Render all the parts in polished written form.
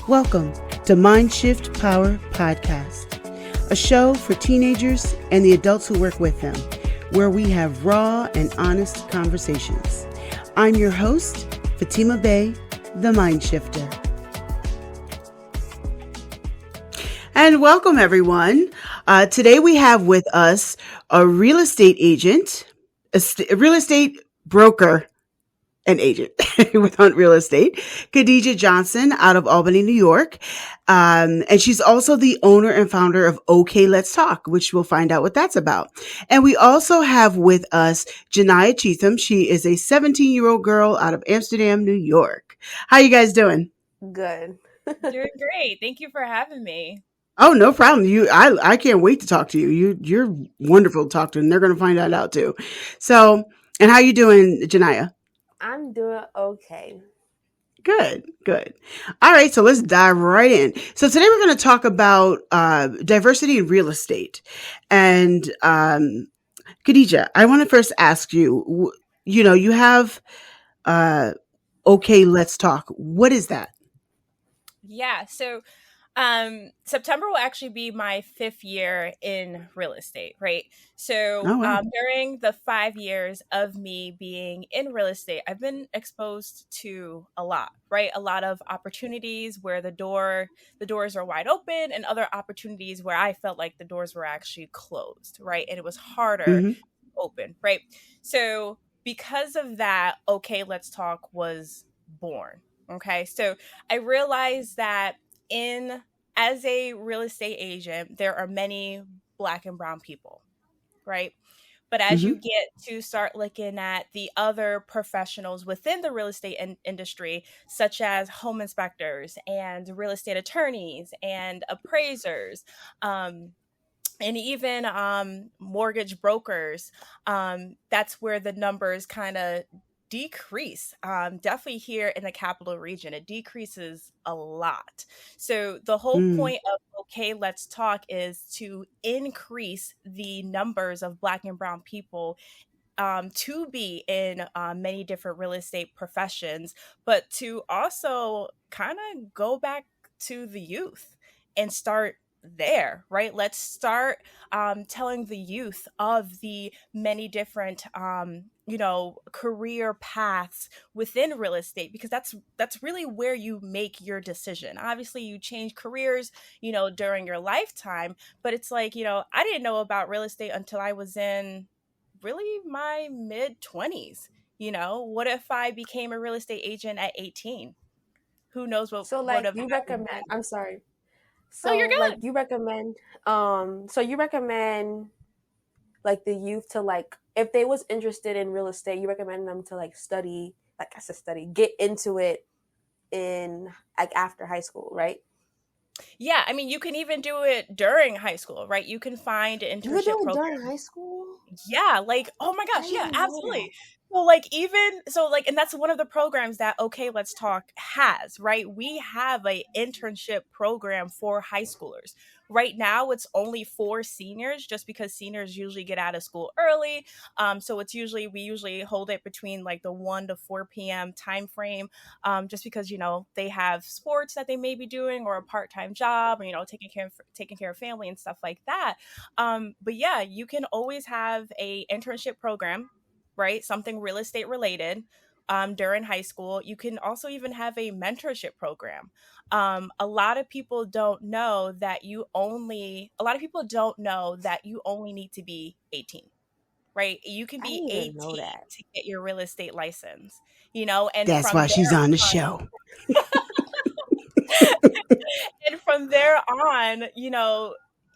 Welcome to Mind Shift Power Podcast, a show for teenagers and the adults who work with them, where we have raw and honest conversations. I'm your host, Fatima Bey, the Mind Shifter. And welcome, everyone. Today we have with us a real estate agent, a real estate broker, an agent without real estate, Kadijah Johnson out of Albany, New York. And she's also the owner and founder of OK, Let's Talk, which we'll find out what that's about. And we also have with us Janiyah. She is a 17-year-old girl out of Amsterdam, New York. How you guys doing? Good. Doing great. Thank you for having me. Oh, no problem. I can't wait to talk to you. You're wonderful to talk to, and they're going to find that out too. So, and how you doing, Janiyah? I'm doing okay. Good. All right, so let's dive right in. So today we're going to talk about diversity in real estate. And Kadijah, I want to first ask you, you have OK, Let's Talk. What is that? Yeah, so September will actually be my 5th year in real estate, right? So Oh, wow. during the 5 years of me being in real estate, I've been exposed to a lot, right? A lot of opportunities where the doors are wide open, and other opportunities where I felt like the doors were actually closed, right? And it was harder to open, right? So because of that, OK, Let's Talk was born. Okay, so I realized that as a real estate agent, there are many Black and brown people, right? But as you get to start looking at the other professionals within the real estate industry, such as home inspectors and real estate attorneys and appraisers, and even mortgage brokers, that's where the numbers kind of decrease. Definitely here in the capital region, it decreases a lot. So the whole point of OK, Let's Talk is to increase the numbers of Black and brown people to be in many different real estate professions, but to also kind of go back to the youth and start there, right? Let's start telling the youth of the many different career paths within real estate, because that's really where you make your decision. Obviously you change careers during your lifetime, but it's like, I didn't know about real estate until I was in really my mid 20s. What if I became a real estate agent at 18? Who knows what So would like have you happened recommend, then. I'm sorry. Oh, you're So like good. you recommend like the youth to, like, if they was interested in real estate, you recommend them to like study, like I said, get into it in like after high school, right? Yeah, I mean, you can even do it during high school, right? You can find You could internship do it during programs. high school? Yeah, like, oh my I gosh, didn't yeah, even know that. absolutely. And that's one of the programs that OK, Let's Talk has, right? We have a internship program for high schoolers. Right now, it's only for seniors, just because seniors usually get out of school early. So we usually hold it between like the 1 to 4 p.m. time frame, just because they have sports that they may be doing, or a part-time job, or taking care of family and stuff like that. But yeah, you can always have a internship program, right? Something real estate related during high school. You can also even have a mentorship program. A lot of people don't know that you only need to be 18, right? You can I be didn't even know 18 that. to get your real estate license, and That's from why she's there on the show. and from there on,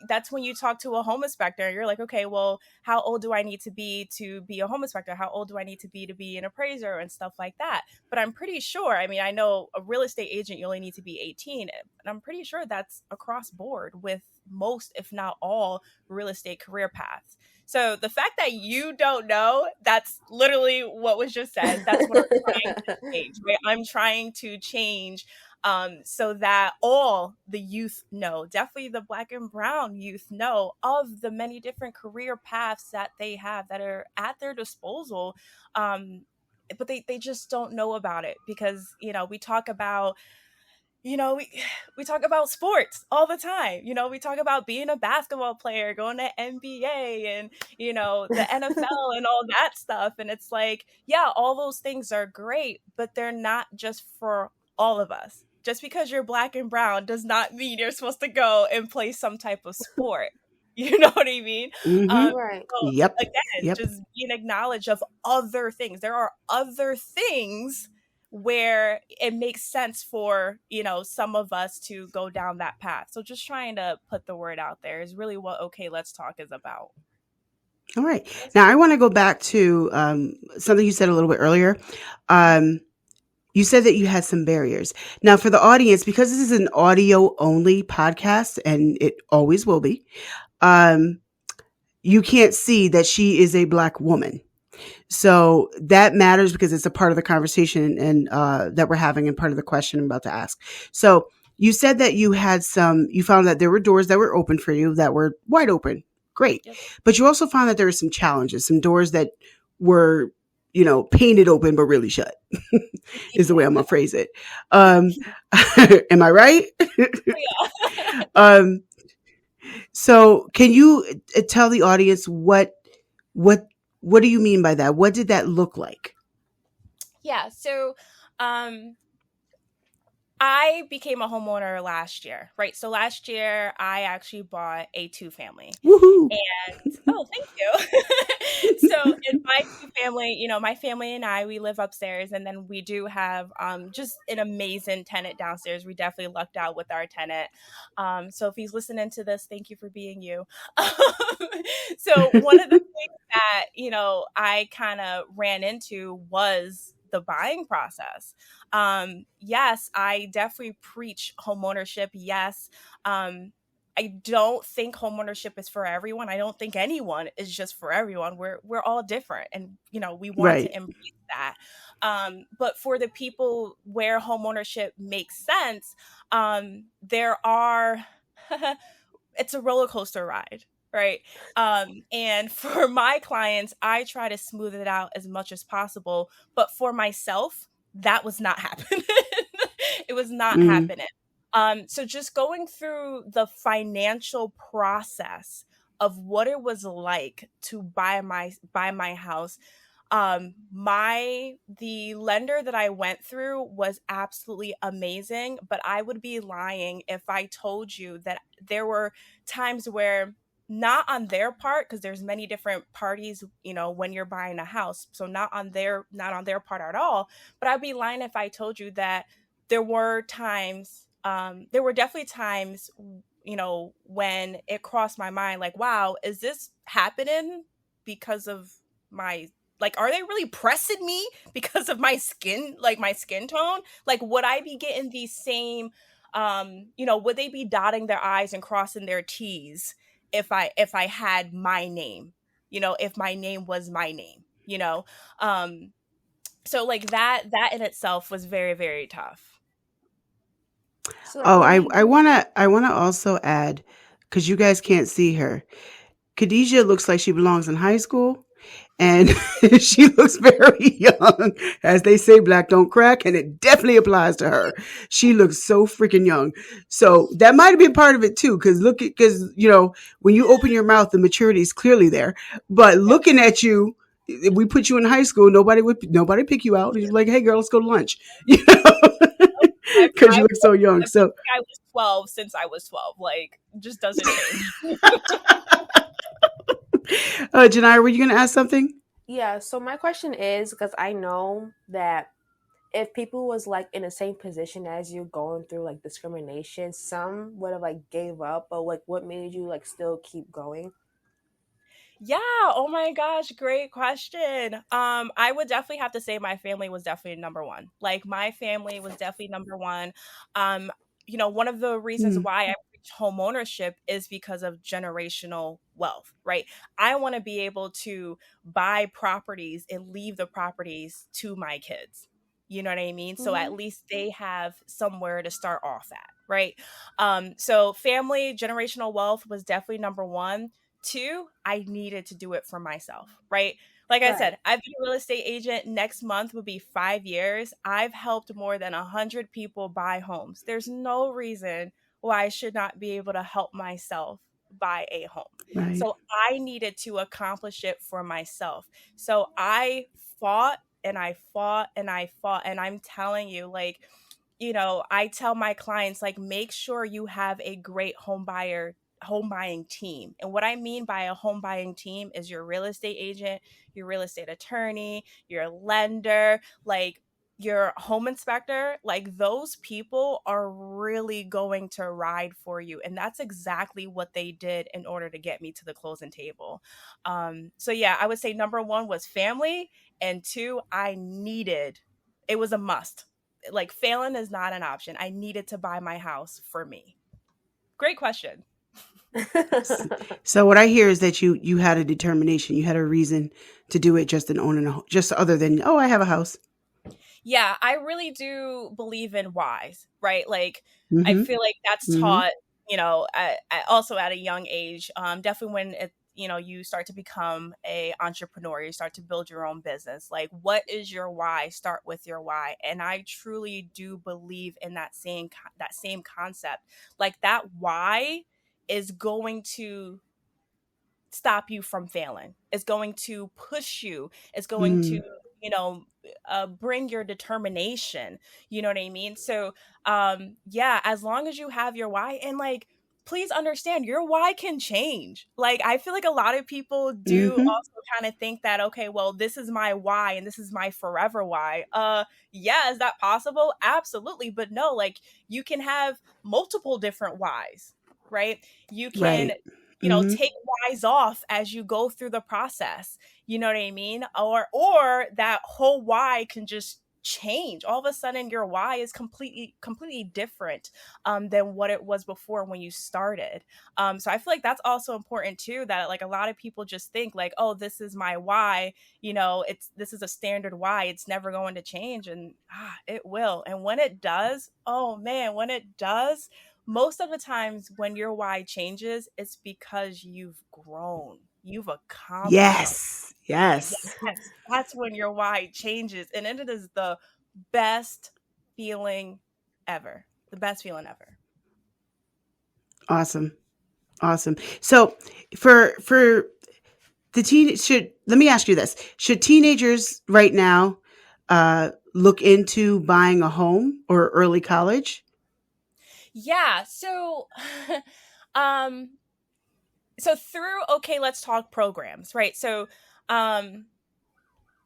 that's when you talk to a home inspector. You're like, okay, well, how old do I need to be a home inspector? How old do I need to be an appraiser and stuff like that? But I'm pretty sure, I mean, I know a real estate agent, you only need to be 18. And I'm pretty sure that's across board with most, if not all, real estate career paths. So the fact that you don't know, that's literally what was just said. That's what I'm trying to change, right? I'm trying to change so that all the youth know, definitely the Black and brown youth know of the many different career paths that they have that are at their disposal. But they just don't know about it because, we talk about, we talk about sports all the time. We talk about being a basketball player, going to NBA and, the NFL and all that stuff. And it's like, yeah, all those things are great, but they're not just for all of us. Just because you're black and brown does not mean you're supposed to go and play some type of sport. You know what I mean? Mm-hmm. Um, Right. so Yep. again, Yep. just being acknowledged of other things. There are other things where it makes sense for some of us to go down that path. So just trying to put the word out there is really what Okay Let's Talk is about. All right. Now I want to go back to something you said a little bit earlier. Um, you said that you had some barriers. Now, for the audience, because this is an audio only podcast, and it always will be, um, you can't see that she is a Black woman. So that matters because it's a part of the conversation and that we're having and part of the question I'm about to ask. So you said that you found that there were doors that were open for you that were wide open. Great. Yep. But you also found that there were some challenges, some doors that were, painted open, but really shut is the way I'm going to phrase it. Am I right? Yeah. um, so can you tell the audience what what do you mean by that? What did that look like? Yeah. So um I became a homeowner last year, right? So last year I actually bought a two family. Woohoo! And oh, thank you. So in my two family, my family and I, we live upstairs, and then we do have just an amazing tenant downstairs. We definitely lucked out with our tenant. So if he's listening to this, thank you for being you. So one of the things that I kind of ran into was the buying process. Yes, I definitely preach homeownership. Yes. I don't think homeownership is for everyone. I don't think anyone is just for everyone. We're all different, and we want Right. to embrace that. But for the people where homeownership makes sense, there are it's a roller coaster ride, right? And for my clients, I try to smooth it out as much as possible. But for myself, that was not happening. It was not Mm, happening. So just going through the financial process of what it was like to buy my house, the lender that I went through was absolutely amazing, but I would be lying if I told you that there were times where, not on their part, because there's many different parties, when you're buying a house, so not on their part at all, but I'd be lying if I told you that there were definitely times, when it crossed my mind, like, wow, is this happening because of my, like, are they really pressing me because of my skin, like my skin tone? Like, would I be getting these same, would they be dotting their I's and crossing their T's if I had my name, if my name was my name, um, so like that in itself was very, very tough. So like oh, what I made I you wanna I wanna also add, because you guys can't see her. Khadijah looks like she belongs in high school, and she looks very young. As they say, black don't crack, and it definitely applies to her. She looks so freaking young. So that might have been part of it too, because when you open your mouth, the maturity is clearly there. But Yep. looking at you, if we put you in high school, nobody pick you out. You're like, hey girl, let's go to lunch, I've, because you I've, look so young. I've looked So, like I was 12 since I was 12. Like, just doesn't change. Janiyah, were you going to ask something? Yeah, so my question is because I know that if people was like in the same position as you going through like discrimination, some would have like gave up, but like what made you like still keep going? Yeah, oh my gosh, great question. I would definitely have to say my family was definitely number one. Like, my family was definitely number one. Um, one of the reasons Mm, why I preach home ownership is because of generational wealth, right? I want to be able to buy properties and leave the properties to my kids. You know what I mean? So Mm-hmm. at least they have somewhere to start off at, right? So family, generational wealth was definitely number one. Two, I needed to do it for myself, right? Like I Right. said, I've been a real estate agent. Next month will be 5 years. I've helped more than 100 people buy homes. There's no reason why I should not be able to help myself buy a home. Right. So I needed to accomplish it for myself. So I fought and I fought and I fought. And I'm telling you, like, I tell my clients, like, make sure you have a great home buying team. And what I mean by a home buying team is your real estate agent, your real estate attorney, your lender, like your home inspector. Like, those people are really going to ride for you. And that's exactly what they did in order to get me to the closing table. So yeah, I would say number one was family, and two, it was a must. Like, failing is not an option. I needed to buy my house for me. Great question. So what I hear is that you had a determination, you had a reason to do it, just in owning just other than, oh, I have a house. Yeah, I really do believe in whys, right? Like, I Mm-hmm. feel like that's Mm-hmm. taught, also at a young age. Definitely when you start to become a entrepreneur, you start to build your own business. Like, what is your why? Start with your why, and I truly do believe in that same concept. Like, that why is going to stop you from failing. It's going to push you. It's going to, Mm-hmm. you know, bring your determination. You know what I mean? So, yeah, as long as you have your why, and like, please understand your why can change. Like, I feel like a lot of people do Mm-hmm. also kind of think that, okay, well, this is my why and this is my forever why. Yeah, is that possible? Absolutely. But no, like, you can have multiple different whys, right? You can, Right. Mm-hmm. take whys off as you go through the process. You know what I mean? Or that whole why can just change. All of a sudden your why is completely different than what it was before when you started. So I feel like that's also important too, that like a lot of people just think like, oh, this is my why, this is a standard why, it's never going to change. And it will. And when it does, oh man, when it does, most of the times when your why changes, it's because you've grown, you've accomplished. Yes. Yes. Yes, that's when your why changes. And it is the best feeling ever. The best feeling ever. Awesome. Awesome. So for the teen should let me ask you this. Should teenagers right now look into buying a home or early college? Yeah. So, um, through Okay, Let's Talk programs, right? So, um,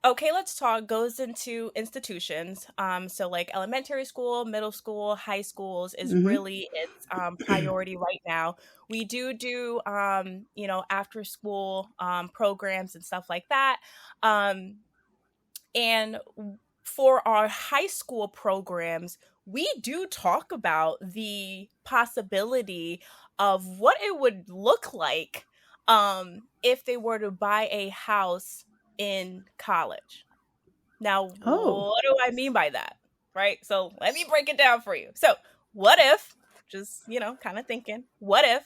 Okay, Let's Talk goes into institutions. So like elementary school, middle school, high schools is Mm-hmm. really its priority right now. We do after school programs and stuff like that. Um, and for our high school programs, we do talk about the possibility of what it would look like if they were to buy a house in college. Now, Oh. what do I mean by that? Right? So let me break it down for you. So, what if, just, kind of thinking, what if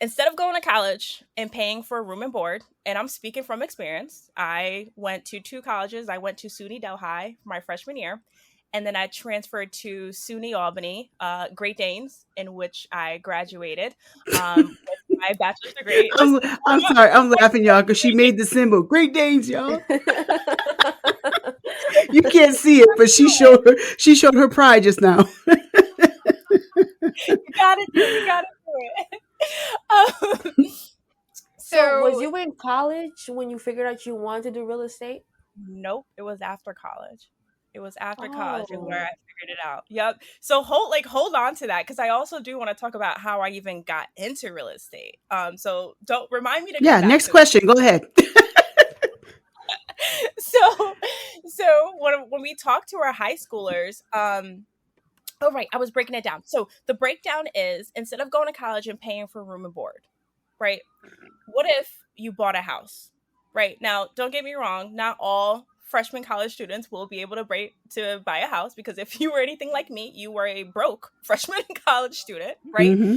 instead of going to college and paying for room and board, and I'm speaking from experience, I went to two colleges. I went to SUNY Delhi for my freshman year, and then I transferred to SUNY Albany, Great Danes, in which I graduated with my bachelor's degree. I'm Listen, I'm sorry. I'm laughing, y'all, because she made the symbol. Great Danes, y'all. You can't see it, but she showed her pride just now. you gotta do it. You gotta do it. So, was So you in college when you figured out you wanted to do real estate? nope, it was after college. It was after college and where Oh, I figured it out. Yep. So hold on to that, because I also do want to talk about how I even got into real estate. So don't remind me to come Yeah. back Next to that. question. Go ahead. So so when we talk to our high schoolers, oh right, I was breaking it down. So the breakdown is, instead of going to college and paying for room and board, right? What if you bought a house? Right. Now, don't get me wrong, not all freshman college students will be able to buy a house, because if you were anything like me, you were a broke freshman college student, right? Mm-hmm.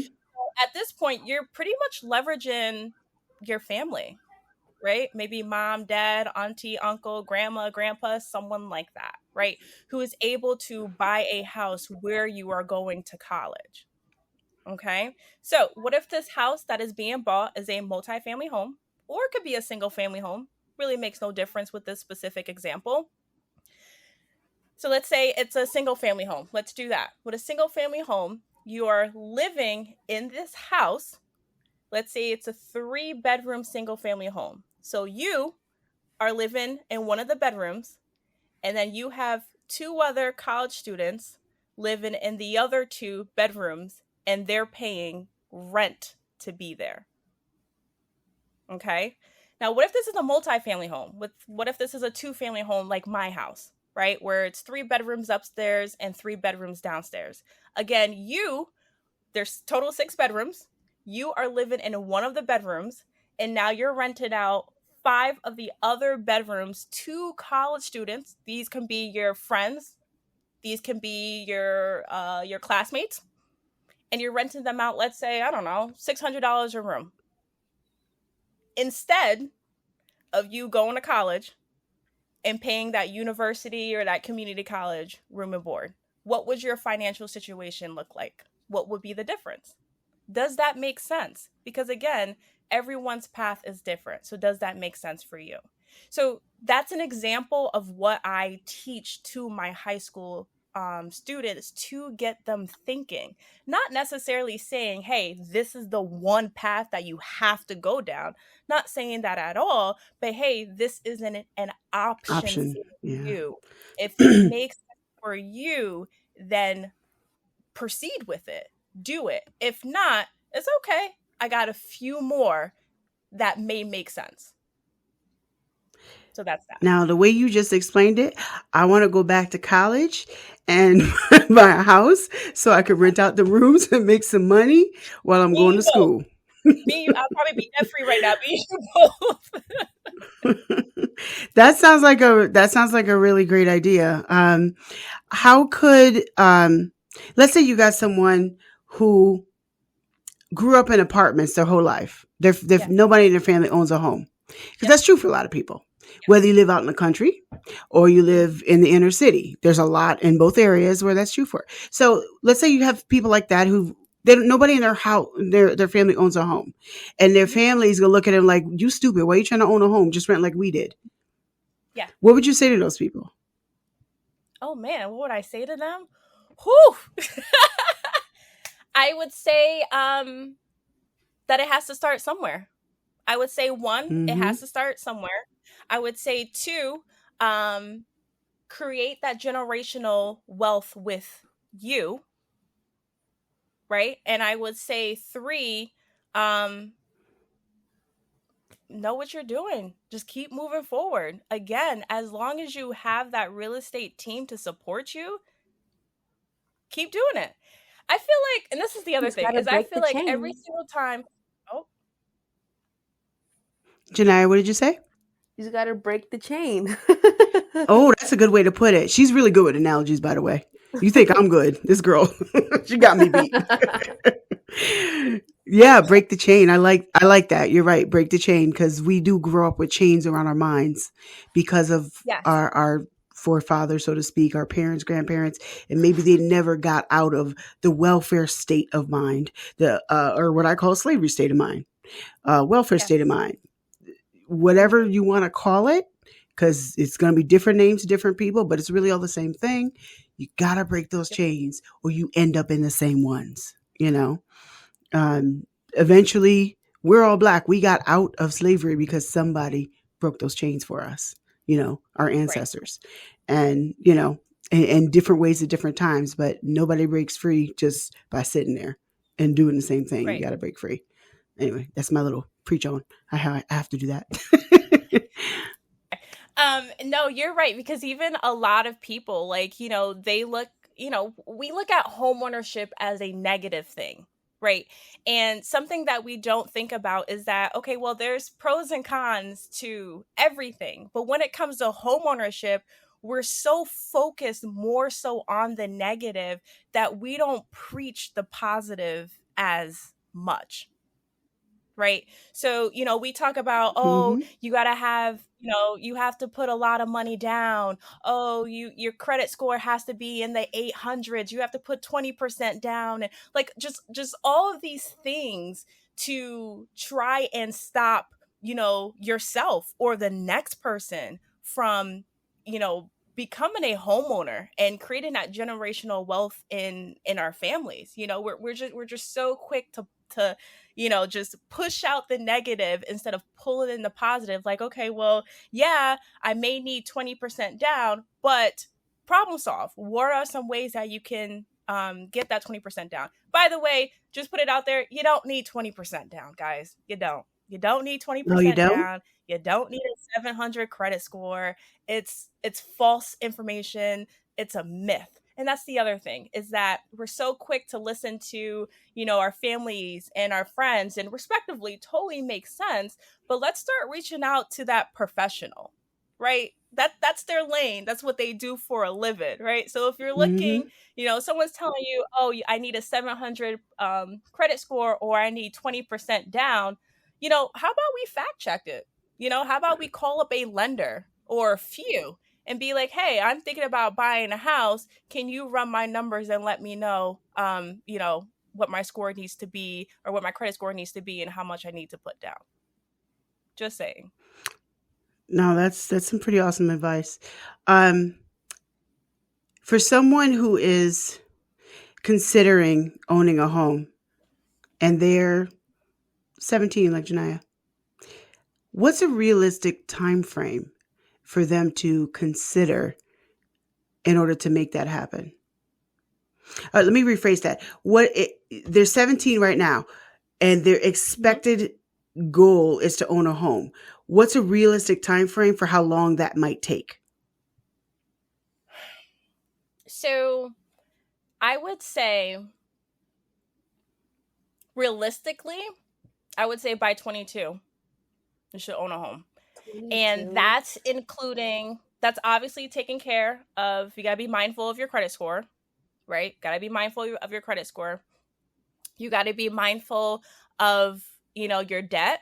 At this point, you're pretty much leveraging your family, right? Maybe mom, dad, auntie, uncle, grandma, grandpa, someone like that, right? Who is able to buy a house where you are going to college. Okay. So, what if this house that is being bought is a multifamily home, or it could be a single family home? Really makes no difference with this specific example. So, let's say it's a single family home. Let's do that. With a single family home, you are living in this house. Let's say it's a 3-bedroom single family home. So, you are living in one of the bedrooms, and then you have 2 other college students living in the other 2 bedrooms, and they're paying rent to be there. Okay. Now, what if this is a multifamily home? What if this is a 2-family home like my house, right? Where it's 3 bedrooms upstairs and 3 bedrooms downstairs. Again, there's total 6 bedrooms. You are living in one of the bedrooms, and now you're rented out 5 of the other bedrooms to college students. These can be your friends. These can be your classmates, and you're renting them out. Let's say, I don't know, $600 a room. Instead of you going to college and paying that university or that community college room and board, what would your financial situation look like? What would be the difference? Does that make sense? Because again, everyone's path is different. So does that make sense for you? So that's an example of what I teach to my high school students to get them thinking, not necessarily saying, hey, this is the one path that you have to go down. Not saying that at all, but hey, this isn't an option Option. for Yeah. you. If it makes sense for you, then proceed with it, do it. If not, it's okay. I got a few more that may make sense. So that's that. Now, the way you just explained it, I want to go back to college and buy a house so I could rent out the rooms and make some money while I'm Me and going you to both. school. Me and you, I'll probably be debt free right now. Me and you both. That sounds like a really great idea. How could let's say you got someone who grew up in apartments their whole life. Yes. Nobody in their family owns a home. Because Yep. that's true for a lot of people. Whether Yes. you live out in the country or you Mhm. live in the inner city, there's a lot in both areas where that's true for. So let's say you have people like that who nobody in their house, their family owns a home, and their Mhm. family's gonna look at them like, "You stupid! Why are you trying to own a home? Just rent like we did." Yeah. What would you say to those people? Oh man, what would I say to them? Whew. I would say that it has to start somewhere. I would say one, it Mm-hmm. has to start somewhere. I would say two, um, create that generational wealth with you, right? And I would say three, um, know what you're doing. Just keep moving forward. Again, as long as you have that real estate team to support you, keep doing it. I feel like, and this is the You other just thing, gotta is I break feel the like every chain. single time, oh, Janiyah, what did you say? You just gotta break the chain. Oh, that's a good way to put it. She's really good with analogies, by the way. You think I'm good? This girl, she got me beat. Yeah, break the chain. I like that. You're right. Break the chain because we do grow up with chains around our minds because of yes, our forefathers, so to speak, our parents, grandparents, and maybe they never got out of the welfare state of mind, the or what I call slavery state of mind, welfare state of yes, mind, whatever you want to call it, because it's going to be different names to different people, but it's really all the same thing. You got to break those yep, chains or you end up in the same ones, you know? Eventually, we're all black. We got out of slavery because somebody broke those chains for us, our right, ancestors. And, in different ways at different times, but nobody breaks free just by sitting there and doing the same thing. You right. got to break free. Anyway, that's my little preach on. I have to do that. No, you're right, because even a lot of people, like, they look, we look at homeownership as a negative thing, right? And something that we don't think about is that, okay, well, there's pros and cons to everything. But when it comes to homeownership, we're so focused more so on the negative that we don't preach the positive as much, right? So, we talk about, oh, Mhm. you got to have, you have to put a lot of money down. Oh, your credit score has to be in the 800s. You have to put 20% down, and like just all of these things to try and stop, yourself or the next person from, becoming a homeowner and creating that generational wealth in our families. We're just so quick to just push out the negative instead of pulling in the positive. Like, okay, well, yeah, I may need 20% down, but problem solve. What are some ways that you can get that 20% down? By the way, just put it out there. You don't need 20% down, guys. You don't need No, you 20% don't? down. You don't need a 700 credit score. It's false information. It's a myth. And that's the other thing, is that we're so quick to listen to, our families and our friends, and respectively totally makes sense, but let's start reaching out to that professional, right? That's their lane. That's what they do for a living, right? So if you're looking, Mhm. someone's telling you, oh, I need a 700 credit score, or I need 20% down, how about we fact check it? How about we call up a lender or a few and be like, hey, I'm thinking about buying a house. Can you run my numbers and let me know, what my score needs to be, or what my credit score needs to be, and how much I need to put down? Just saying. No, that's some pretty awesome advice. Um, for someone who is considering owning a home and they're 17 like Janiyah, what's a realistic time frame for them to consider in order to make that happen? Let me rephrase that. They're 17 right now, and their Mhm. expected goal is to own a home. What's a realistic time frame for how long that might take? So I would say, realistically, I would say by 22, you should own a home. And 22. that's obviously taking care of, you got to be mindful of your credit score, right? Got to be mindful of your credit score. You got to be mindful of, your debt.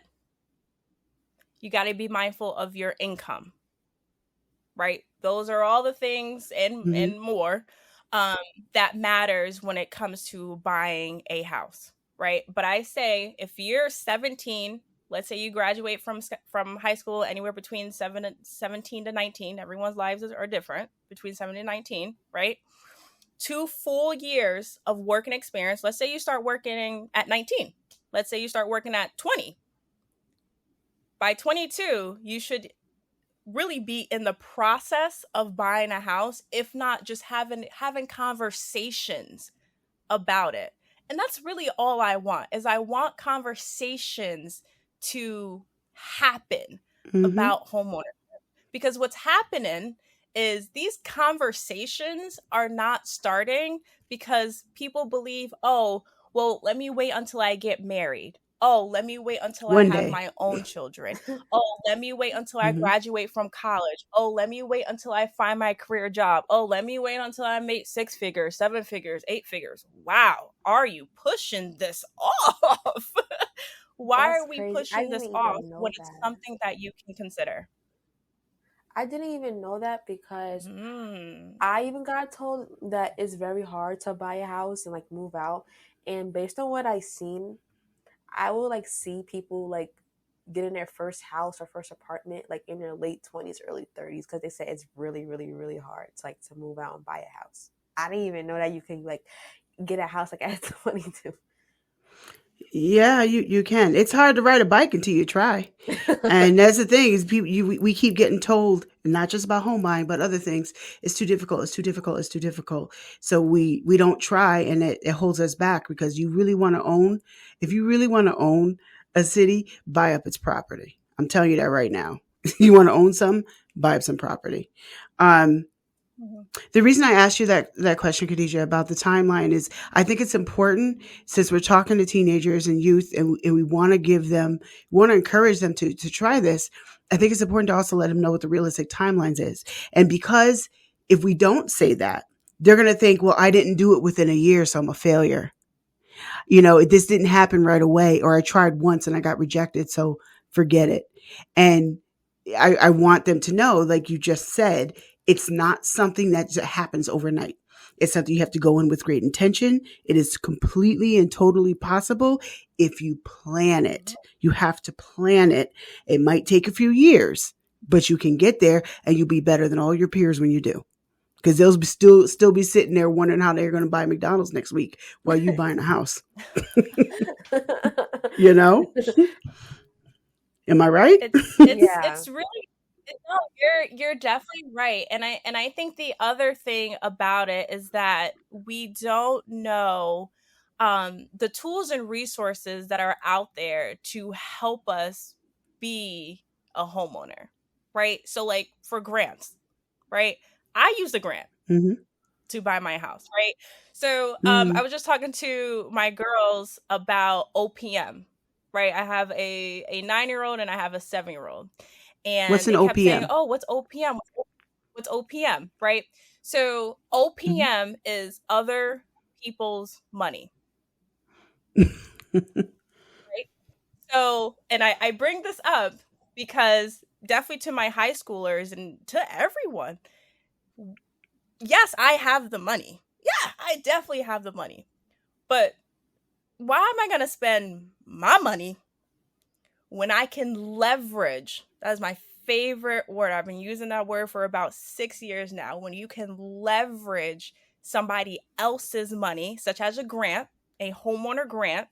You got to be mindful of your income, right? Those are all the things Mhm. and more, um, that matters when it comes to buying a house, right? But I say, if you're 17, let's say you graduate from high school anywhere between 17 to 19. Everyone's lives are different, between 7 and 19, right? 2 full years of working experience. Let's say you start working at 19. Let's say you start working at 20. By 22, you should really be in the process of buying a house, if not just having conversations about it. And that's really all I want, is I want conversations to happen Mhm. about homeownership. Because what's happening is these conversations are not starting because people believe, oh, well, let me wait until I get married. Oh, let me wait until I One have day. my own children. Oh, let me wait until I Mhm. graduate from college. Oh, let me wait until I find my career job. Oh, let me wait until I make 6 figures, 7 figures, 8 figures. Wow, are you pushing this off? Why That's are we crazy. I pushing this didn't off even when know it's that. something that you can consider? I didn't even know that because Mm. I even got told that it's very hard to buy a house and like move out. And based on what I seen, I will like see people like getting their first house or first apartment like in their late 20s, early 30s, because they say it's really, really, really hard to like to move out and buy a house. I didn't even know that you can like get a house like at 22. Yeah, you can. It's hard to ride a bike until you try. And that's the thing is people we keep getting told, not just about home buying, but other things, it's too difficult, it's too difficult, it's too difficult. So we don't try, and it holds us back because you really want to own, if you really want to own a city, buy up its property. I'm telling you that right now. You want to own some, buy up some property. Um, Mhm. the reason I asked you that question, Khadijah, about the timeline is I think it's important since we're talking to teenagers and youth, and we want to give them, we want to encourage them to try this. I think it's important to also let them know what the realistic timelines is, and because if we don't say that, they're going to think, well, I didn't do it within a year, so I'm a failure. This didn't happen right away, or I tried once and I got rejected. So forget it. And I want them to know, like you just said, it's not something that happens overnight. It's something you have to go in with great intention. It is completely and totally possible if you plan it. You have to plan it. It might take a few years, but you can get there and you'll be better than all your peers when you do. Because they'll still be sitting there wondering how they're going to buy McDonald's next week while you buying a house. you know, am I right? Yeah. It's really no, you're definitely right. And I think the other thing about it is that we don't know the tools and resources that are out there to help us be a homeowner, right? So like for grants, right? I use a grant Mm-hmm. to buy my house, right? So I Mm. was just talking to my girls about OPM, right? I have a 9-year-old and I have a 7-year-old, What's and an they kept saying, OPM? "Oh, what's OPM? What's OPM?" Right? So Mm-hmm. OPM is other people's money, right? So, and I bring this up because definitely to my high schoolers and to everyone, yes, I have the money. Yeah, I definitely have the money. But why am I going to spend my money when I can leverage? That is my favorite word. I've been using that word for about 6 years now. When you can leverage somebody else's money, such as a grant, a homeowner grant,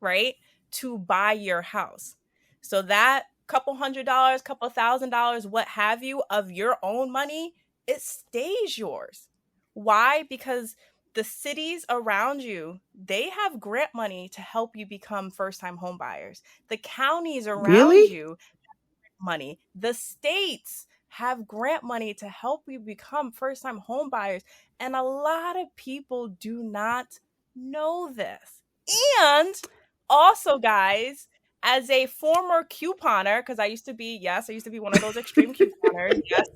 right, to buy your house. So that couple $100, couple $1,000, what have you, of your own money, it stays yours. Why? Because the cities around you, they have grant money to help you become first-time home buyers. The counties around Really? you money. The states have grant money to help you become first-time home buyers. And a lot of people do not know this. And also, guys, as a former couponer, because I used to be one of those extreme couponers. Yes,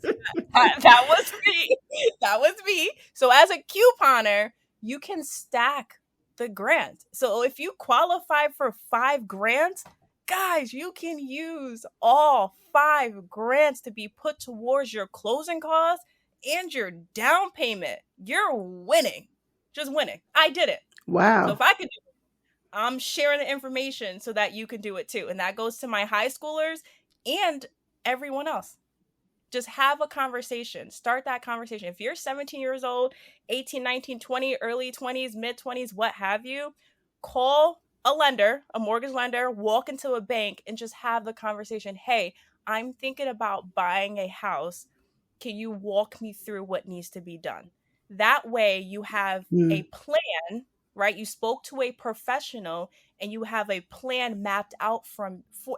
that was me. That was me. So as a couponer, you can stack the grant. So if you qualify for 5 grants, guys, you can use all 5 grants to be put towards your closing costs and your down payment. You're winning. Just winning. I did it. So Wow. if I could do it, I'm sharing the information so that you can do it too. And that goes to my high schoolers and everyone else. Just have a conversation. Start that conversation. If you're 17 years old, 18, 19, 20, early 20s, mid 20s, what have you, call a lender, a mortgage lender, walk into a bank and just have the conversation. Hey, I'm thinking about buying a house. Can you walk me through what needs to be done? That way you have a Mm. plan, right? You spoke to a professional and you have a plan mapped out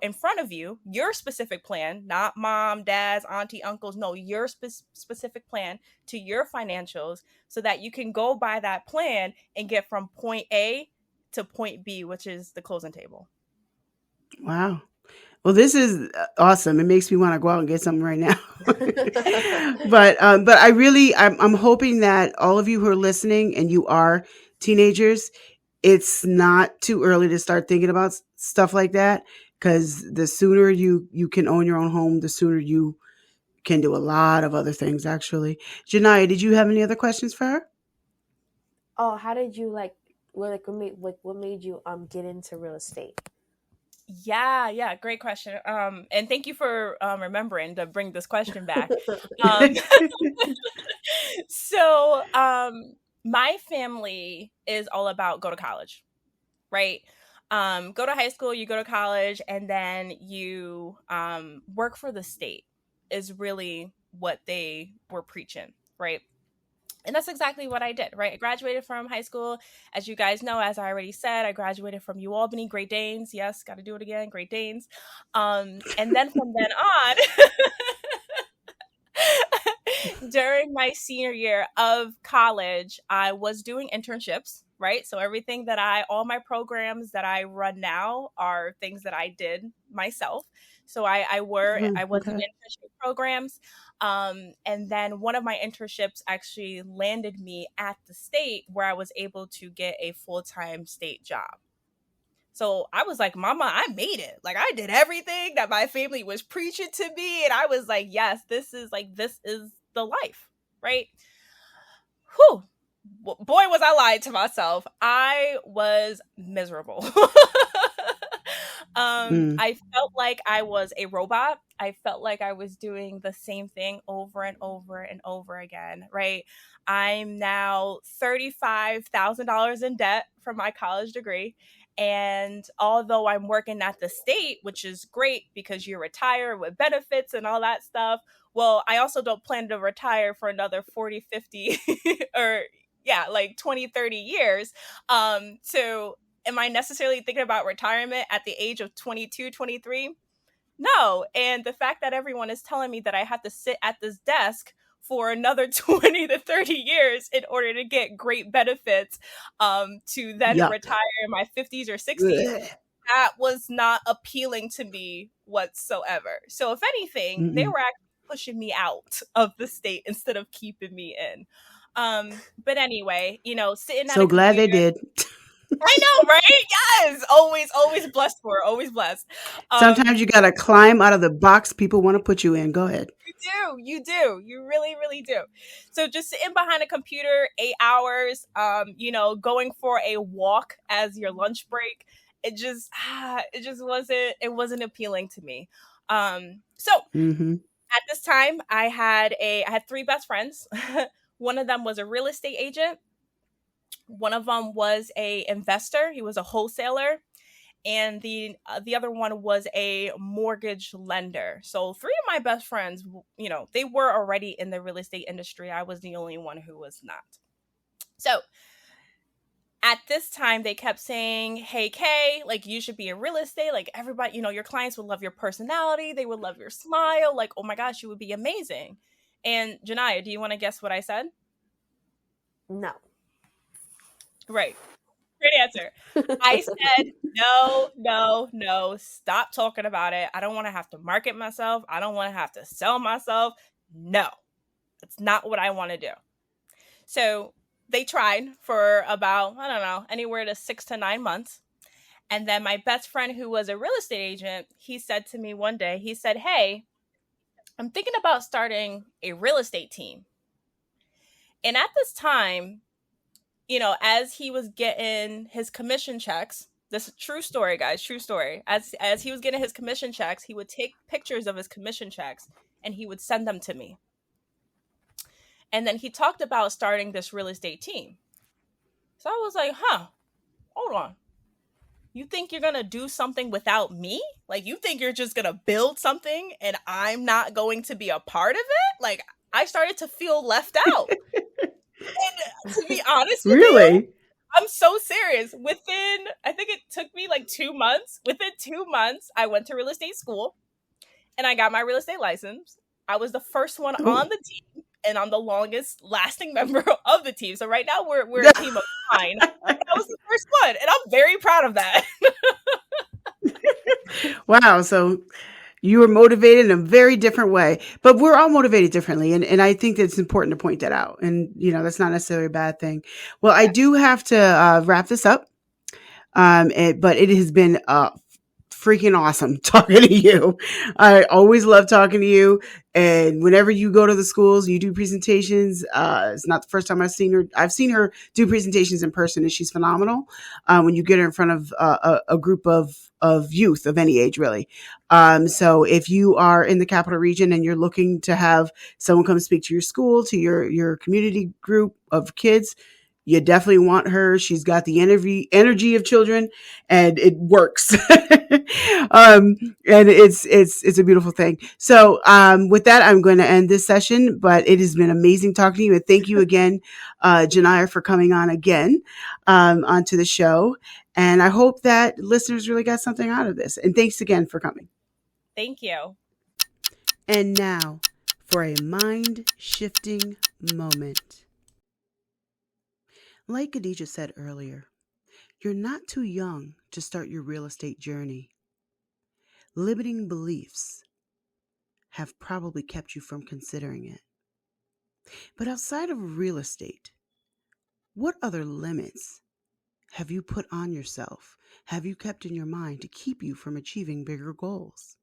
in front of you, your specific plan, not mom, dad's, auntie, uncles, no, your specific plan to your financials, so that you can go by that plan and get from point A to point B, which is the closing table. Wow. Well, this is awesome. It makes me want to go out and get something right now. But I'm hoping that all of you who are listening and you are teenagers, it's not too early to start thinking about stuff like that. Because the sooner you can own your own home, the sooner you can do a lot of other things. Actually, Janiyah, did you have any other questions for her? Oh, how did you what made you get into real estate? Yeah, great question. And thank you for remembering to bring this question back. Um, so my family is all about go to college, right? Go to high school, you go to college, and then you work for the state is really what they were preaching, right? And that's exactly what I did, right? I graduated from high school. As you guys know, as I already said, I graduated from UAlbany, Great Danes. Yes, got to do it again, Great Danes. And then from then on, during my senior year of college, I was doing internships, right? So everything that all my programs that I run now are things that I did myself. So Oh, I was in okay. internship programs. And then one of my internships actually landed me at the state where I was able to get a full-time state job. So I was like, Mama, I made it. Like I did everything that my family was preaching to me. And I was like, yes, this is the life, right? Whew. Boy, was I lying to myself. I was miserable. Mm, I felt like I was a robot. I felt like I was doing the same thing over and over and over again, right? I'm now $35,000 in debt from my college degree. And although I'm working at the state, which is great because you retire with benefits and all that stuff, well, I also don't plan to retire for another 40, 50, or yeah, like 20, 30 years. So am I necessarily thinking about retirement at the age of 22, 23? No. And the fact that everyone is telling me that I have to sit at this desk for another 20 to 30 years in order to get great benefits, to then yuck. retire in my 50s or 60s, Ugh. that was not appealing to me whatsoever. So if anything, they Mm-mm. were actually pushing me out of the state instead of keeping me in. But anyway, sitting at a So glad they computer. did. I know, right? Yes, always blessed for, always blessed. Sometimes you Um, got to climb out of the box people want to put you in. Go ahead. you really, really do. So just sitting behind a computer 8 hours, going for a walk as your lunch break, it wasn't appealing to me. So Mm-hmm. at this time, I had three best friends. One of them was a real estate agent. One of them was a investor. He was a wholesaler, and the other one was a mortgage lender. So three of my best friends, they were already in the real estate industry. I was the only one who was not. So at this time, they kept saying, "Hey, Kay, like you should be in real estate. Like everybody, your clients would love your personality. They would love your smile. Like, oh my gosh, you would be amazing." And Janiyah, do you want to guess what I said? No. Right. Great answer. I said, no, no, no, stop talking about it. I don't want to have to market myself. I don't want to have to sell myself. No, that's not what I want to do. So they tried for about, I don't know, anywhere to 6 to 9 months. And then my best friend, who was a real estate agent, he said to me one day, he said, "Hey, I'm thinking about starting a real estate team." And at this time, as he was getting his commission checks, this is true story, guys, true story. As he was getting his commission checks, he would take pictures of his commission checks and he would send them to me. And then he talked about starting this real estate team. So I was like, hold on. You think you're going to do something without me? Like, you think you're just going to build something and I'm not going to be a part of it? Like, I started to feel left out. And to be honest with you, Really? I'm so serious. I think it took me like 2 months. Within 2 months, I went to real estate school and I got my real estate license. I was the first one Oh. on the team, and I'm the longest lasting member of the team. So right now we're a team of 9. But I was the first one, and I'm very proud of that. Wow. So you were motivated in a very different way, but we're all motivated differently. And I think that it's important to point that out. And, that's not necessarily a bad thing. Well, I Yeah. do have to wrap this up. But it has been freaking awesome talking to you. I always love talking to you. And whenever you go to the schools, you do presentations. It's not the first time I've seen her. I've seen her do presentations in person, and she's phenomenal. When you get her in front of a group of youth of any age, really. So if you are in the capital region and you're looking to have someone come speak to your school, to your community group of kids, you definitely want her. She's got the energy of children, and it works. And it's a beautiful thing. So with that, I'm going to end this session. But it has been amazing talking to you, and thank you again, Janiyah, for coming on again onto the show. And I hope that listeners really got something out of this. And thanks again for coming. Thank you. And now, for a mind-shifting moment. Like Kadijah said earlier, you're not too young to start your real estate journey. Limiting beliefs have probably kept you from considering it. But outside of real estate, what other limits have you put on yourself? Have you kept in your mind to keep you from achieving bigger goals?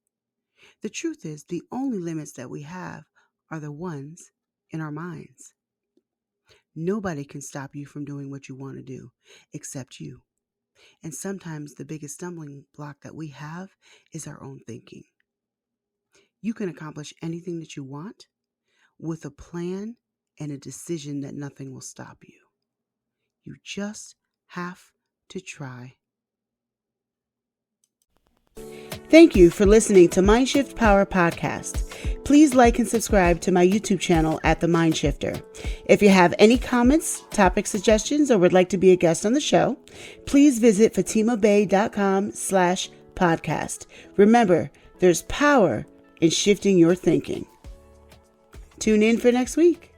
The truth is, the only limits that we have are the ones in our minds. Nobody can stop you from doing what you want to do except you. And sometimes the biggest stumbling block that we have is our own thinking. You can accomplish anything that you want with a plan and a decision that nothing will stop you. You just have to try. Thank you for listening to Mindshift Power Podcast. Please like and subscribe to my YouTube channel at The Mindshifter. If you have any comments, topic suggestions, or would like to be a guest on the show, please visit fatimabay.com/podcast. Remember, there's power in shifting your thinking. Tune in for next week.